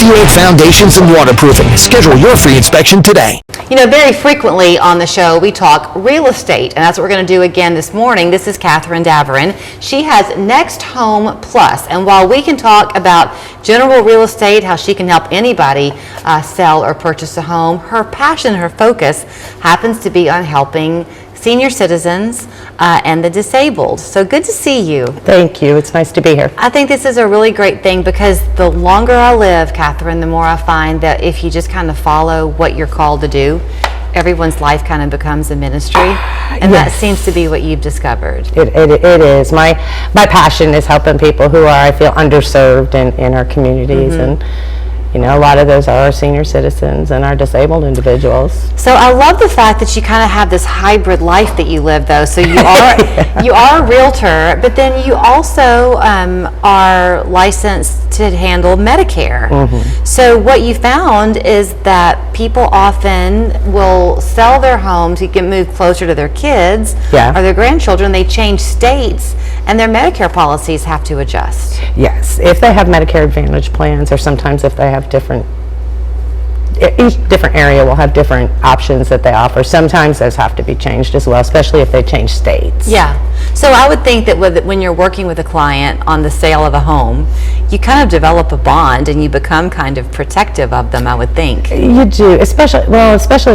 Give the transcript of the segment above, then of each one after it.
58 foundations and waterproofing. Schedule your free inspection today. You know, very frequently on the show, we talk real estate, and that's what we're going to do again this morning. This is Katherine Davoren. She has NextHome Plus, and while we can talk about general real estate, how she can help anybody sell or purchase a home, her passion, her focus happens to be on helping senior citizens and the disabled. So good to see you. Thank you. It's nice to be here. I think this is a really great thing because the longer I live, Katherine, the more I find that if you just kind of follow what you're called to do, everyone's life kind of becomes a ministry, and yes. that seems to be what you've discovered. It is. My passion is helping people who are, I feel, underserved in our communities, and you know, a lot of those are our senior citizens and our disabled individuals. So I love the fact that you kind of have this hybrid life that you live, though. So you are you are a realtor, but then you also are licensed to handle Medicare. So what you found is that people often will sell their home to get moved closer to their kids or their grandchildren. They change states, and their Medicare policies have to adjust. Yes, if they have Medicare Advantage plans, or sometimes if they have each different area will have different options that they offer. Sometimes those have to be changed as well, especially if they change states. Yeah. So I would think that when you're working with a client on the sale of a home, you kind of develop a bond and you become kind of protective of them, I would think. You do, especially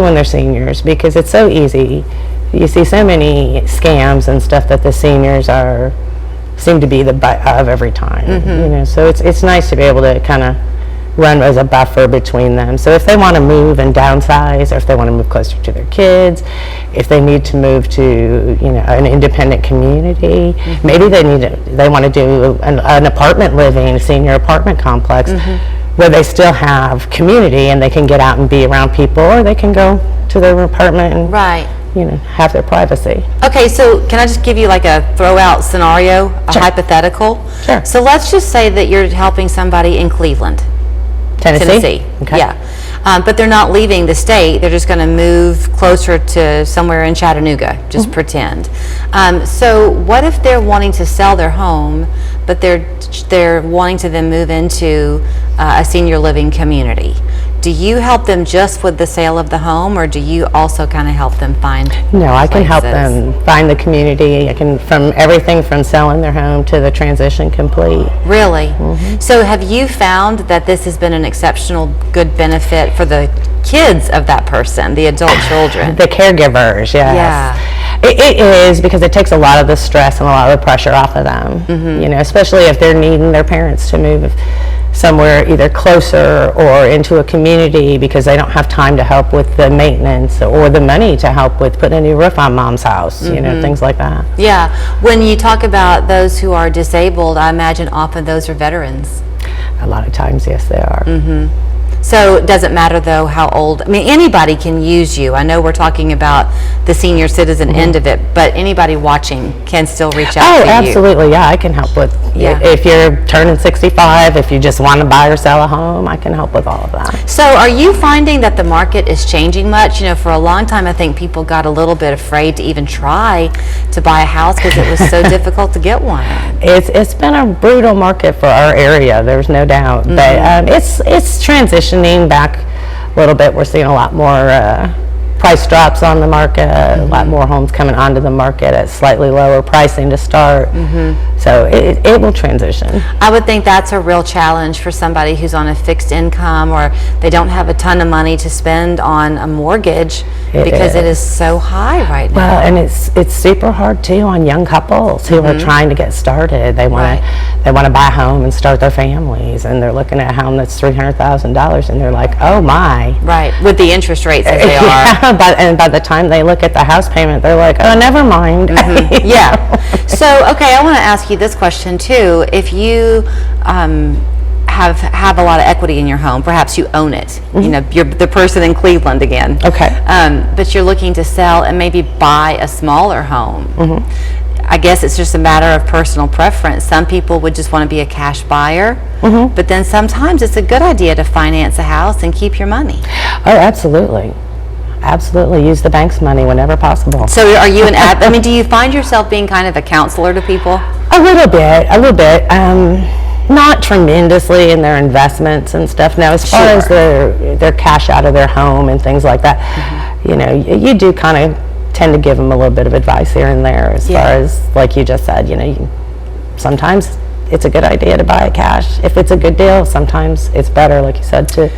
when they're seniors, because it's so easy. You see so many scams and stuff that the seniors seem to be the butt of every time. You know, so it's nice to be able to kind of run as a buffer between them. So if they want to move and downsize, or if they want to move closer to their kids, if they need to move to, you know, an independent community, maybe they want to do an apartment living, senior apartment complex, where they still have community and they can get out and be around people, or they can go to their apartment and you know, have their privacy. Okay, so can I just give you like a throw out scenario, a hypothetical? Sure. So let's just say that you're helping somebody in Cleveland. Tennessee. Okay. Yeah. But they're not leaving the state. They're just going to move closer to somewhere in Chattanooga, just pretend. So what if they're wanting to sell their home, but they're wanting to then move into a senior living community? Do you help them just with the sale of the home, or do you also kind of help them find No, I can help places? them find the community. I can, from everything from selling their home to the transition complete. Really? So have you found that this has been an exceptional good benefit for the kids of that person, the adult children? The caregivers, yes. Yeah. It is, because it takes a lot of the stress and a lot of the pressure off of them. You know, especially if they're needing their parents to move somewhere either closer or into a community because they don't have time to help with the maintenance or the money to help with putting a new roof on mom's house, you know, things like that. Yeah. When you talk about those who are disabled, I imagine often those are veterans. A lot of times, yes, they are. So it doesn't matter, though, how old. I mean, anybody can use you. I know we're talking about the senior citizen end of it, but anybody watching can still reach out to you. Oh, absolutely. Yeah, I can help with, if you're turning 65, if you just want to buy or sell a home, I can help with all of that. So are you finding that the market is changing much? You know, for a long time, I think people got a little bit afraid to even try to buy a house because it was so difficult to get one. It's been a brutal market for our area, there's no doubt. But it's transitioning back a little bit. We're seeing a lot more price drops on the market, a lot more homes coming onto the market at slightly lower pricing to start. So it will transition. I would think that's a real challenge for somebody who's on a fixed income, or they don't have a ton of money to spend on a mortgage because it is so high right now. Well, and it's super hard too on young couples who are trying to get started. They want to buy a home and start their families, and they're looking at a home that's $300,000, and they're like, oh my. Right, with the interest rates as they are. And by the time they look at the house payment, they're like, oh, never mind. Yeah. So, okay, I want to ask you this question too. If you have a lot of equity in your home, perhaps you own it. You know, you're the person in Cleveland again. Okay. But you're looking to sell and maybe buy a smaller home. I guess it's just a matter of personal preference. Some people would just want to be a cash buyer, but then sometimes it's a good idea to finance a house and keep your money. Oh, absolutely. Absolutely. Use the bank's money whenever possible. So are you I mean, do you find yourself being kind of a counselor to people? A little bit. Not tremendously in their investments and stuff. Now, as far as their cash out of their home and things like that, you know, you do kind of tend to give them a little bit of advice here and there as far as, like you just said, you know, sometimes it's a good idea to buy it cash. If it's a good deal, sometimes it's better, like you said, to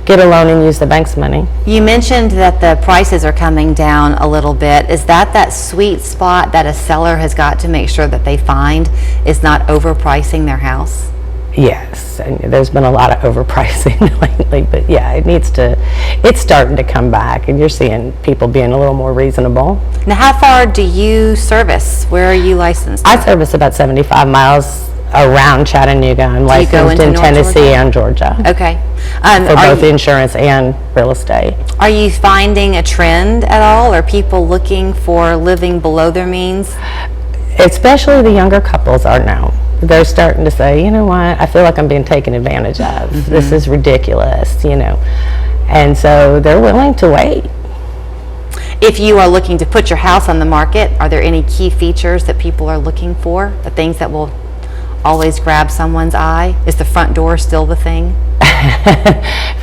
get a loan and use the bank's money. You mentioned that the prices are coming down a little bit. Is that sweet spot that a seller has got to make sure that they find is not overpricing their house? Yes, and there's been a lot of overpricing lately, but yeah, it's starting to come back, and you're seeing people being a little more reasonable. Now, how far do you service? Where are you licensed? I service about 75 miles around Chattanooga. I'm licensed in Tennessee and Georgia. Okay. For both insurance and real estate. Are you finding a trend at all? Are people looking for living below their means? Especially the younger couples are now. They're starting to say, you know what, I feel like I'm being taken advantage of. This is ridiculous, you know. And so they're willing to wait. If you are looking to put your house on the market, are there any key features that people are looking for? The things that will always grab someone's eye? Is the front door still the thing?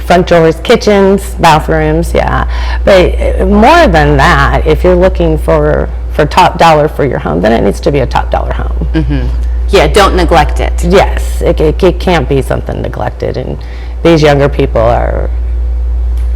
Front doors, kitchens, bathrooms, yeah. But more than that, if you're looking for top dollar for your home, then it needs to be a top dollar home. Yeah, don't neglect it. Yes, it can't be something neglected, and these younger people are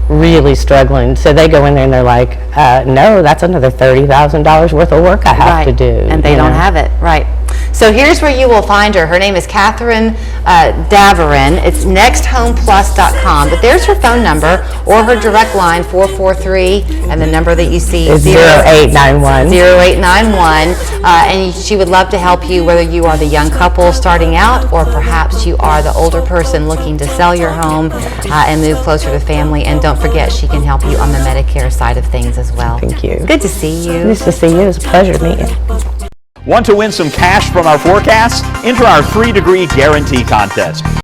really struggling. So they go in there and they're like, no, that's another $30,000 worth of work I have to do. And they don't have it, right. So here's where you will find her. Her name is Katherine Davoren. It's nexthomeplus.com, but there's her phone number or her direct line, 443, and the number that you see is 0891. 0891. And she would love to help you, whether you are the young couple starting out or perhaps you are the older person looking to sell your home and move closer to family. And don't forget, she can help you on the Medicare side of things as well. Thank you. It's good to see you. Nice to see you. It's a pleasure to meet you. Want to win some cash from our forecast? Enter our 3-degree guarantee contest.